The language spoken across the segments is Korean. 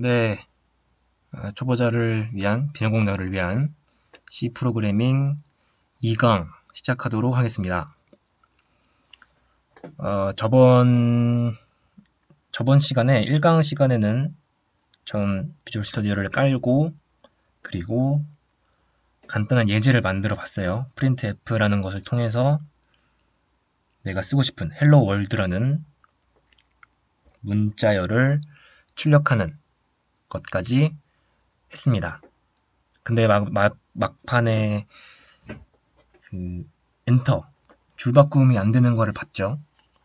네, 초보자를 위한, 비전공자를 위한 C 프로그래밍 2강 시작하도록 하겠습니다. 저번 시간에 1강 시간에는 전 비주얼 스튜디오를 깔고 그리고 간단한 예제를 만들어 봤어요. printf라는 것을 통해서 내가 쓰고 싶은 hello world라는 문자열을 출력하는 것까지 했습니다. 근데 막판에 엔터 줄바꿈이 안 되는 거를 봤죠.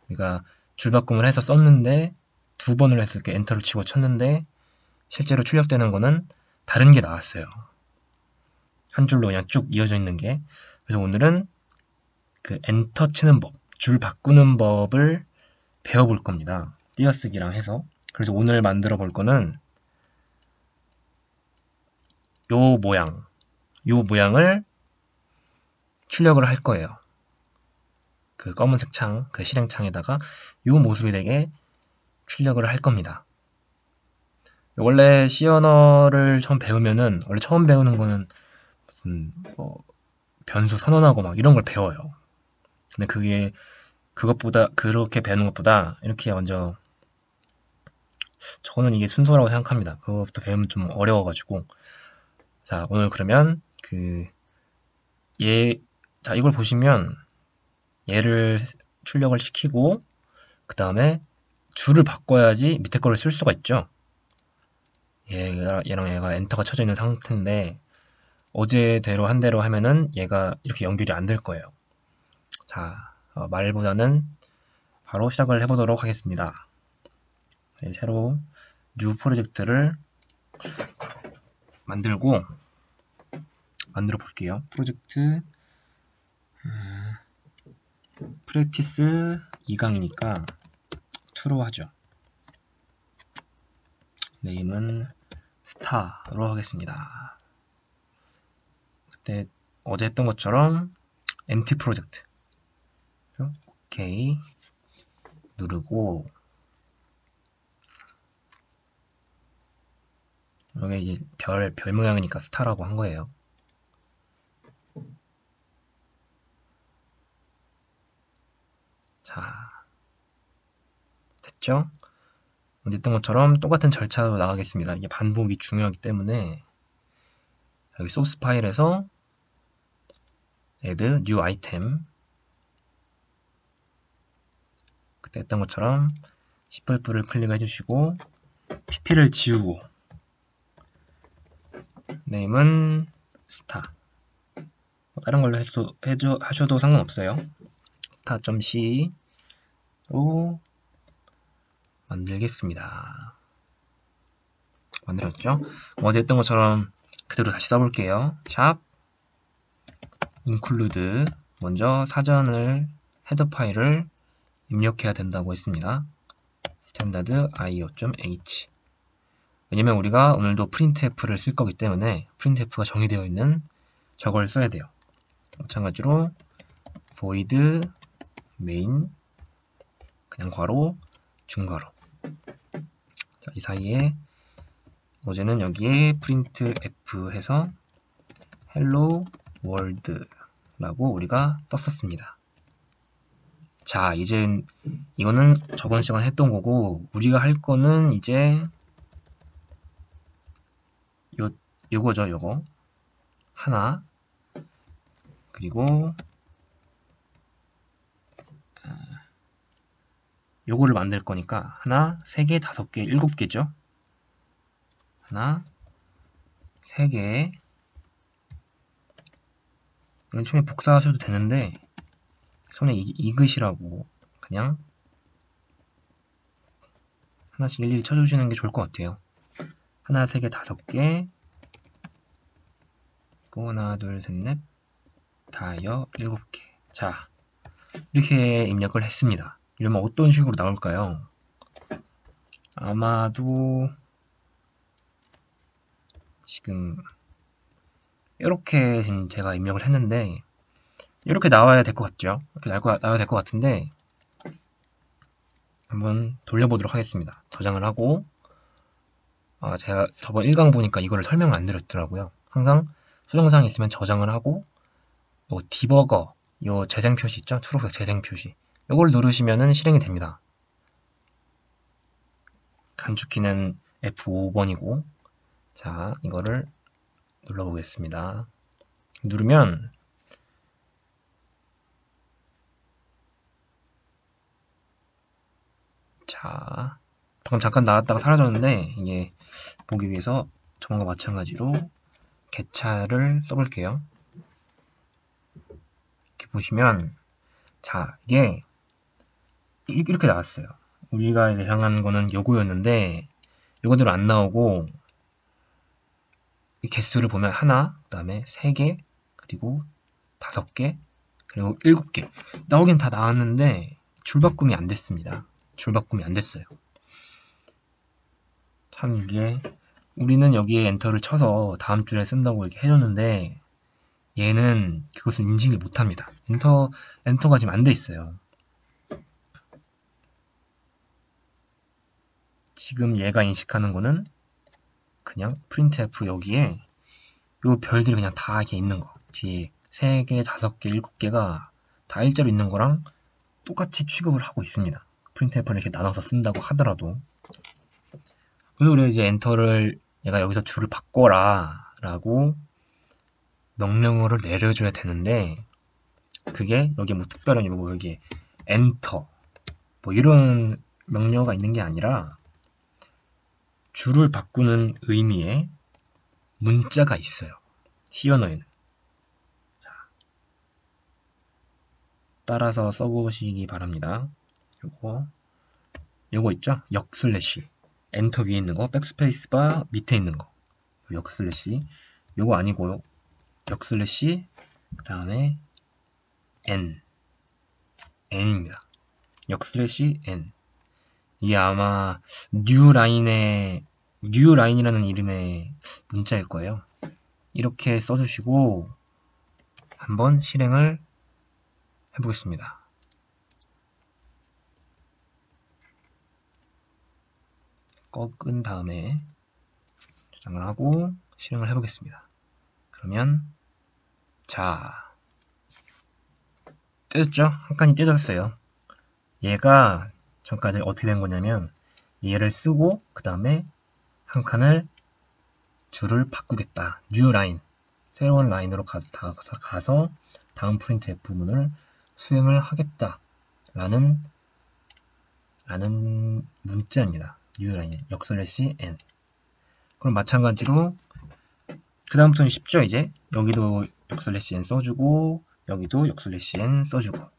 그러니까 줄바꿈을 해서 썼는데 두 번을 했을 때 엔터를 치고 쳤는데 실제로 출력되는 거는 다른 게 나왔어요. 한 줄로 그냥 쭉 이어져 있는 게. 그래서 오늘은 그 엔터 치는 법, 줄 바꾸는 법을 배워볼 겁니다. 띄어쓰기랑 해서. 그래서 오늘 만들어 볼 거는 요 모양을 출력을 할 거예요. 그 검은색 창, 그 실행창에다가 요 모습이 되게 출력을 할 겁니다. 원래 C 언어를 처음 배우면은, 원래 처음 배우는 거는 무슨, 변수 선언하고 막 이런 걸 배워요. 근데 그렇게 배우는 것보다, 이렇게 먼저, 저는 이게 순서라고 생각합니다. 그것부터 배우면 좀 어려워가지고. 자, 오늘 그러면, 자, 이걸 보시면, 얘를 출력을 시키고, 그 다음에 줄을 바꿔야지 밑에 거를 쓸 수가 있죠. 얘랑 얘가 엔터가 쳐져 있는 상태인데 어제대로 한 대로 하면은 얘가 이렇게 연결이 안 될 거예요. 자, 말보다는 바로 시작을 해보도록 하겠습니다. 네, 새로 뉴 프로젝트를 만들어 볼게요. 프로젝트 프랙티스 2강이니까 2로 하죠. 네임은 스타로 하겠습니다. 그때 어제 했던 것처럼 empty 프로젝트. 오케이 누르고 여기 이제 별 모양이니까 스타라고 한 거예요. 자, 됐죠? 어제 했던 것처럼 똑같은 절차로 나가겠습니다. 이게 반복이 중요하기 때문에 여기 소스 파일에서 add new item 그때 했던 것처럼 Shift를 클릭해 주시고 pp를 지우고 name은 star 다른 걸로 하셔도 상관없어요. star.c로 만들겠습니다. 만들었죠? 어제 했던 것처럼 그대로 다시 써볼게요. 샵 include 먼저 사전을 헤더 파일을 입력해야 된다고 했습니다. standard.io.h 왜냐면 우리가 오늘도 printf를 쓸 거기 때문에 printf가 정의되어 있는 저걸 써야 돼요. 마찬가지로 void main 그냥 괄호 중괄호 자, 이 사이에 어제는 여기에 printf 해서 hello world 라고 우리가 떴었습니다. 자, 이제 이거는 저번 시간에 했던 거고 우리가 할 거는 이제 요거죠, 요거 하나 그리고 요거를 만들 거니까 하나, 3개, 5개, 7개죠. 하나, 3개 이건 처음에 복사하셔도 되는데 손에 익으시라고 그냥 하나씩 일일이 쳐주시는 게 좋을 것 같아요. 하나, 3개, 5개 그리고 하나, 둘, 셋, 넷 다여 7개 자, 이렇게 입력을 했습니다. 이러면 어떤 식으로 나올까요? 아마도 지금 이렇게 지금 제가 입력을 했는데 이렇게 나와야 될 것 같죠? 이렇게 나와야 될 것 같은데 한번 돌려보도록 하겠습니다. 저장을 하고 제가 저번 1강 보니까 이거를 설명을 안 드렸더라고요. 항상 수정사항이 있으면 저장을 하고, 디버거, 요 재생 표시 있죠? 초록색 재생 표시. 이걸 누르시면은 실행이 됩니다. 간축키는 F5번이고, 자, 이거를 눌러보겠습니다. 누르면, 자, 방금 잠깐 나왔다가 사라졌는데, 이게 보기 위해서 저번과 마찬가지로 개차를 써볼게요. 이렇게 보시면, 자, 이게 이렇게 나왔어요. 우리가 예상한 거는 요거였는데, 요거대로 안 나오고, 이 개수를 보면 하나, 그 다음에 3개, 그리고 5개, 그리고 7개. 나오긴 다 나왔는데, 줄바꿈이 안 됐습니다. 줄바꿈이 안 됐어요. 참 이게, 우리는 여기에 엔터를 쳐서 다음 줄에 쓴다고 이렇게 해줬는데, 얘는 그것을 인식을 못합니다. 엔터가 지금 안 돼 있어요. 지금 얘가 인식하는 거는 그냥 printf 여기에 요 별들이 그냥 다 이렇게 있는 거. 뒤에 3개, 5개, 7개가 다 일자로 있는 거랑 똑같이 취급을 하고 있습니다. printf를 이렇게 나눠서 쓴다고 하더라도. 그래서 우리가 이제 엔터를 얘가 여기서 줄을 바꿔라 라고 명령어를 내려줘야 되는데, 그게 여기 뭐 특별한 뭐 여기 엔터 뭐 이런 명령어가 있는 게 아니라 줄을 바꾸는 의미의 문자가 있어요. C 언어에는. 자, 따라서 써보시기 바랍니다. 요거 있죠? 역슬래시. 엔터 위에 있는 거, 백스페이스 바 밑에 있는 거. 역슬래시. 요거 아니고요. 역슬래시, 그 다음에 n입니다. 역슬래시 n. 이게 아마 뉴라인이라는 이름의 문자일 거예요. 이렇게 써주시고 한번 실행을 해보겠습니다. 꺾은 다음에 저장을 하고 실행을 해보겠습니다. 그러면 자, 떼졌죠? 한 칸이 떼졌어요. 얘가 전까지 어떻게 된 거냐면 얘를 쓰고 그 다음에 한 칸을 줄을 바꾸겠다. 뉴 라인, 새로운 라인으로 가서 다음 프린트F 부분을 수행을 하겠다 라는 문자입니다. 뉴 라인, 역슬래시 n. 그럼 마찬가지로 그 다음부터는 쉽죠. 이제 여기도 역슬래시 n 써주고 여기도 역슬래시 n 써주고,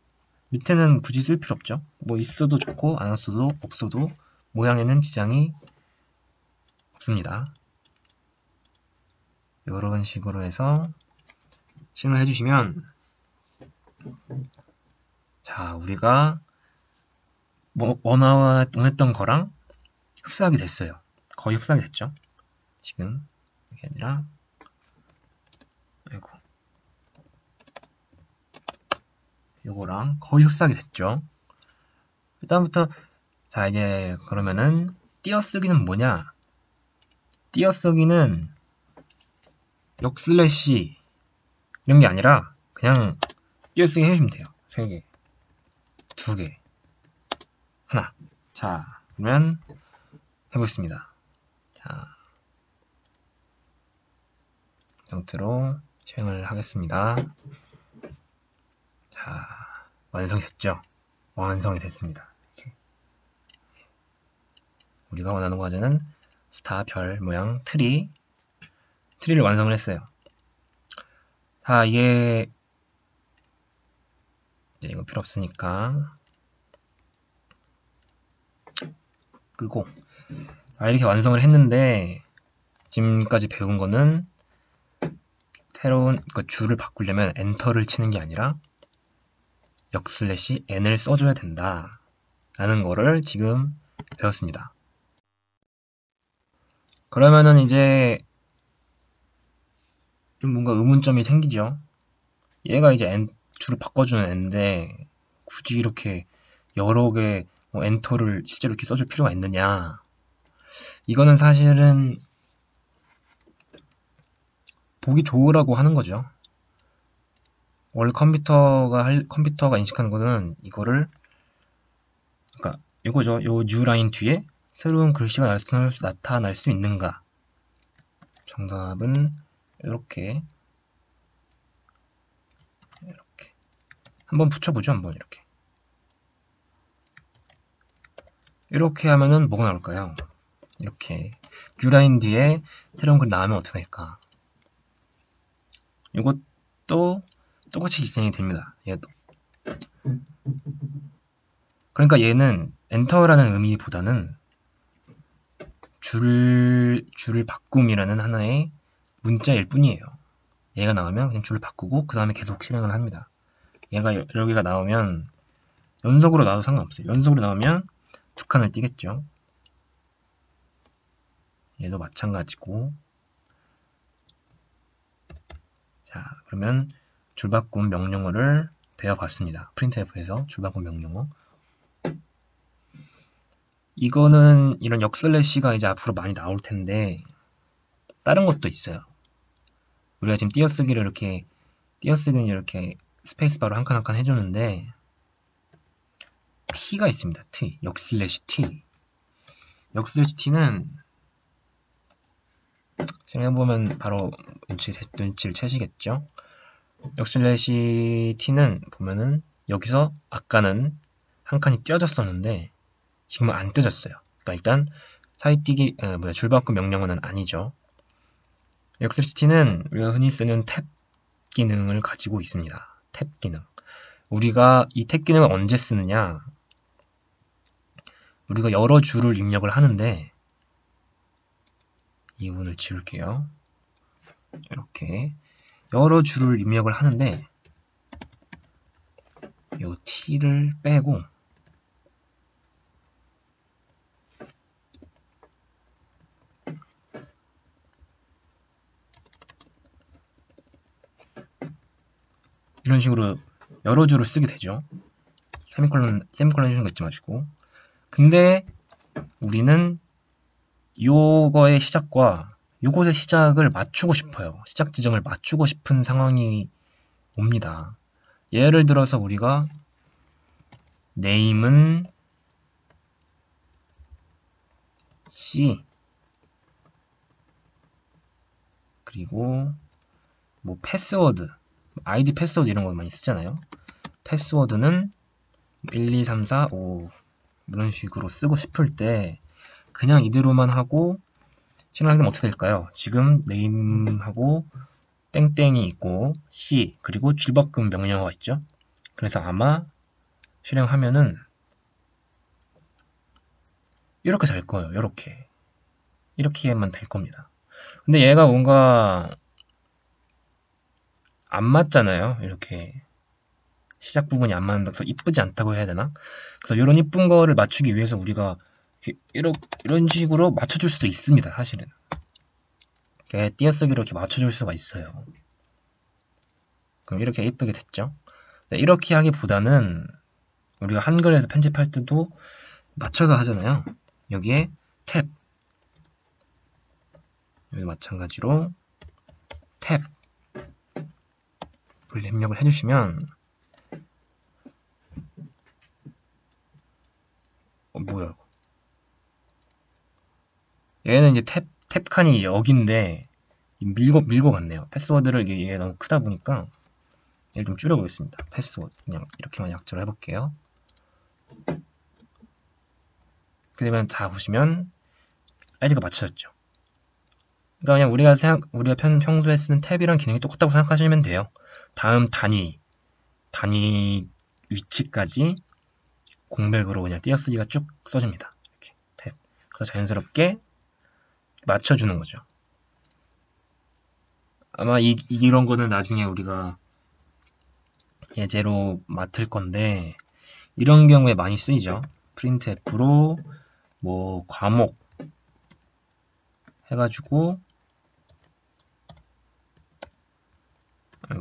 밑에는 굳이 쓸 필요 없죠. 뭐 있어도 좋고 안 없어도 모양에는 지장이 없습니다. 이런 식으로 해서 실행을 해주시면, 자, 우리가 원했던 거랑 흡사하게 됐어요. 거의 흡사하게 됐죠. 지금 이게 아니라, 아이고, 요거랑 거의 흡사하게 됐죠. 그 다음부터 자, 이제 그러면은 띄어쓰기는 뭐냐? 띄어쓰기는 역슬래시 이런 게 아니라 그냥 띄어쓰기 해주시면 돼요. 3개, 2개, 하나. 자, 그러면 해보겠습니다. 자, 형태로 실행을 하겠습니다. 자, 완성이 됐죠? 완성이 됐습니다. 이렇게. 우리가 원하는 과제는 스타 별 모양 트리를 완성을 했어요. 자, 이게 이제 이거 필요 없으니까 끄고, 이렇게 완성을 했는데 지금까지 배운 거는 새로운 줄을 바꾸려면 엔터를 치는 게 아니라 역슬래시 n을 써줘야 된다 라는 거를 지금 배웠습니다. 그러면은 이제 좀 뭔가 의문점이 생기죠. 얘가 이제 줄을 바꿔주는 n인데 굳이 이렇게 여러 개 엔터를 실제로 이렇게 써줄 필요가 있느냐. 이거는 사실은 보기 좋으라고 하는 거죠. 원래 컴퓨터가 인식하는 거는 이거를, 그러니까 이거죠. 요 뉴라인 뒤에 새로운 글씨가 나타날 수 있는가. 정답은 이렇게 한번 붙여보죠. 한번 이렇게 하면은 뭐가 나올까요? 이렇게 뉴라인 뒤에 새로운 글 나오면 어떻게 될까? 이것도 똑같이実践이 됩니다. 얘도. 그러니까 얘는 엔터라는 의미보다는 줄을 바꿈이라는 하나의 문자일 뿐이에요. 얘가 나오면 그냥 줄을 바꾸고 그 다음에 계속 실행을 합니다. 얘가 여기가 나오면 연속으로 나와도 상관없어요. 연속으로 나오면 두 칸을 띄겠죠. 얘도 마찬가지고. 자, 그러면 줄바꿈 명령어를 배워봤습니다. printf에서 줄바꿈 명령어. 이거는 이런 역슬래시가 이제 앞으로 많이 나올 텐데 다른 것도 있어요. 우리가 지금 띄어쓰기는 이렇게 스페이스바로 한 칸 한 칸 해줬는데 t가 있습니다. t, 역슬래시 t. 역슬래시 t는 생각해보면 바로 눈치를 채시겠죠? 역슬래시 t는 보면은 여기서 아까는 한 칸이 띄어졌었는데 지금은 안 띄어졌어요. 그러니까 일단 줄바꿈 명령어는 아니죠. 역슬래시 t는 우리가 흔히 쓰는 탭 기능을 가지고 있습니다. 탭 기능. 우리가 이 탭 기능을 언제 쓰느냐? 우리가 여러 줄을 입력을 하는데 이 부분을 지울게요. 이렇게 여러 줄을 입력을 하는데 이 t를 빼고 이런 식으로 여러 줄을 쓰게 되죠. 세미콜론 해주는 거 잊지 마시고. 근데 우리는 요거의 시작과 요것의 시작을 맞추고 싶어요. 시작 지점을 맞추고 싶은 상황이 옵니다. 예를 들어서 우리가 name은 C 그리고 뭐 패스워드, 아이디 패스워드 이런 거 많이 쓰잖아요. 패스워드는 1, 2, 3, 4, 5 이런 식으로 쓰고 싶을 때 그냥 이대로만 하고 실행하면 어떻게 될까요? 지금 name하고 땡땡이 있고 C 그리고 줄바꿈 명령어가 있죠. 그래서 아마 실행하면은 이렇게 될 거예요. 이렇게만 될 겁니다. 근데 얘가 뭔가 안 맞잖아요. 이렇게 시작 부분이 안 맞는다서 이쁘지 않다고 해야 되나? 그래서 이런 이쁜 거를 맞추기 위해서 우리가 이런 식으로 맞춰줄 수도 있습니다. 사실은 띄어쓰기로 이렇게 맞춰줄 수가 있어요. 그럼 이렇게 이쁘게 됐죠? 이렇게 하기보다는 우리가 한글에서 편집할 때도 맞춰서 하잖아요. 여기에 탭 여기 마찬가지로 탭을 입력을 해주시면 뭐야 얘는 이제 탭 칸이 여기인데 밀고 갔네요. 패스워드를 이게 너무 크다 보니까 얘를 좀 줄여보겠습니다. 패스워드 그냥 이렇게만 약자로 해볼게요. 그러면 다 보시면 사이즈가 맞춰졌죠. 그러니까 그냥 우리가 평소에 쓰는 탭이랑 기능이 똑같다고 생각하시면 돼요. 다음 단위 위치까지 공백으로 그냥 띄어쓰기가 쭉 써집니다. 이렇게 탭. 그래서 자연스럽게 맞춰주는 거죠. 아마 이런 거는 나중에 우리가 예제로 맡을 건데 이런 경우에 많이 쓰이죠. printf로 뭐 과목 해가지고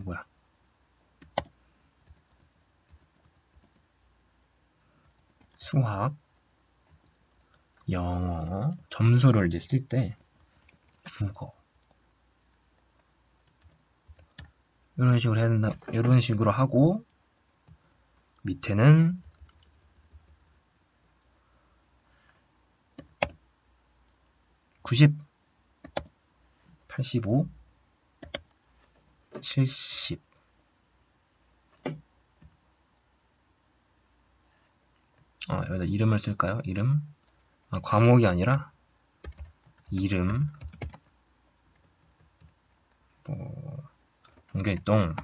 뭐야 수학 영어, 점수를 이제 쓸 때 국어 이런 식으로 해야 된다. 이런 식으로 하고 밑에는 90, 85, 70 여기다 이름을 쓸까요? 이름 과목이 아니라 이름 공개동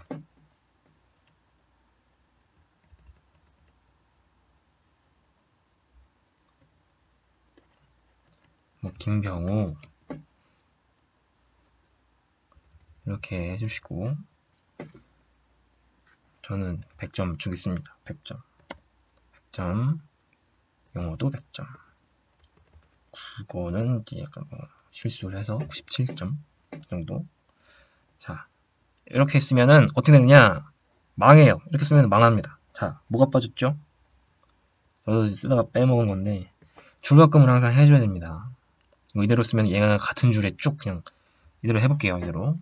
김병우 이렇게 해주시고 저는 100점 주겠습니다. 100점 영어도 100점 국어는 약간 실수를 해서 97점 정도. 자, 이렇게 쓰면은 어떻게 되느냐? 망해요. 이렇게 쓰면 망합니다. 자, 뭐가 빠졌죠? 저도 쓰다가 빼먹은 건데 줄바꿈을 항상 해줘야 됩니다. 이대로 쓰면 얘가 같은 줄에 쭉 그냥 이대로 해볼게요. 이대로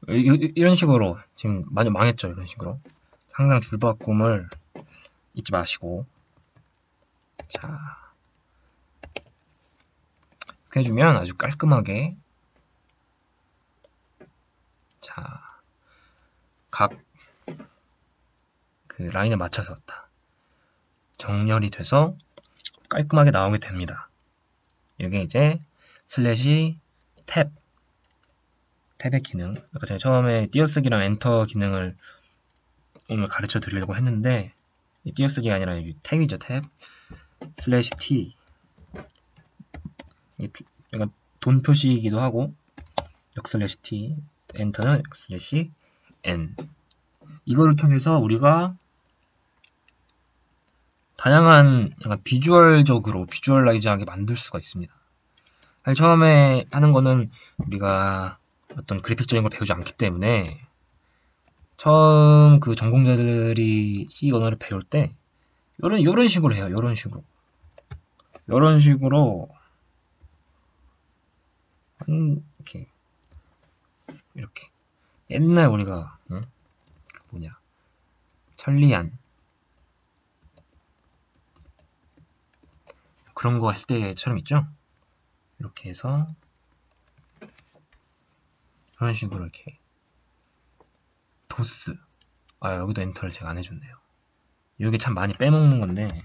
이런 식으로 지금 많이 망했죠. 이런 식으로 항상 줄바꿈을 잊지 마시고 자 이렇게 해주면 아주 깔끔하게 자 각 그 라인에 맞춰서 정렬이 돼서 깔끔하게 나오게 됩니다. 이게 이제 슬래시 탭의 기능. 아까 제가 처음에 띄어쓰기랑 엔터 기능을 오늘 가르쳐 드리려고 했는데 띄어쓰기가 아니라 탭이죠. 탭 슬래시 T 약간 돈 표시이기도 하고 역슬래시 T 엔터는 역슬래시 N 이거를 통해서 우리가 다양한 약간 비주얼라이즈하게 만들 수가 있습니다. 사실 처음에 하는 거는 우리가 어떤 그래픽적인 걸 배우지 않기 때문에 처음 그 전공자들이 C 언어를 배울 때 요런 식으로 해요. 요런 식으로 이렇게 옛날 우리가 천리안 그런 거 했을 때처럼 있죠? 이렇게 해서 이런 식으로 이렇게 도스 여기도 엔터를 제가 안 해줬네요. 이게 참 많이 빼먹는 건데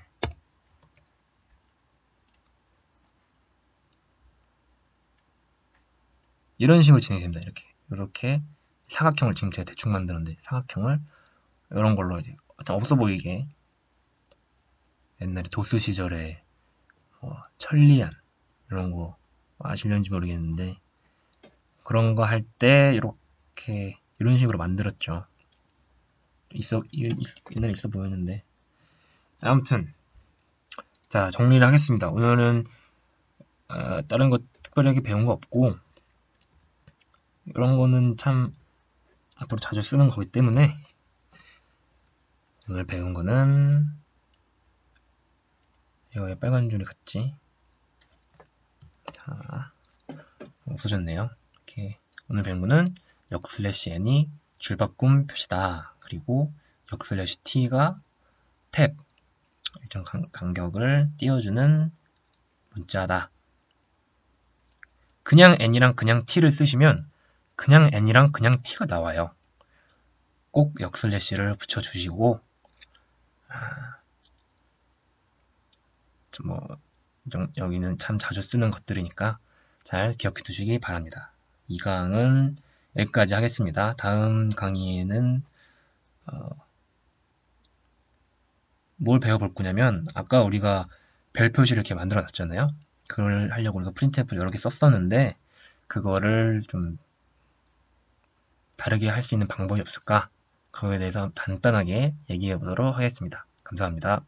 이런 식으로 진행이 됩니다. 이렇게 사각형을 지금 제가 대충 만드는데 사각형을 이런 걸로 이제 없어 보이게 옛날에 도스 시절에 천리안 이런 거 아실는지 모르겠는데 그런 거 할 때 이렇게 이런 식으로 만들었죠. 옛날에 있어 보였는데 아무튼 자 정리를 하겠습니다. 오늘은 다른 거 특별하게 배운 거 없고 이런 거는 참 앞으로 자주 쓰는 거기 때문에 오늘 배운 거는 이거 왜 빨간 줄이 같지? 자 없어졌네요. 이렇게 오늘 배운 거는 역슬래시 n이 줄바꿈 표시다. 그리고 역슬래시 t가 탭 일정 간격을 띄워주는 문자다. 그냥 n이랑 그냥 t를 쓰시면 그냥 n이랑 그냥 t가 나와요. 꼭 역슬래시를 붙여주시고 여기는 참 자주 쓰는 것들이니까 잘 기억해 두시기 바랍니다. 이 강은 여기까지 하겠습니다. 다음 강의에는 뭘 배워볼 거냐면 아까 우리가 별 표시를 이렇게 만들어 놨잖아요. 그걸 하려고 우리가 프린트F를 여러 개 썼었는데 그거를 좀 다르게 할 수 있는 방법이 없을까? 그거에 대해서 간단하게 얘기해 보도록 하겠습니다. 감사합니다.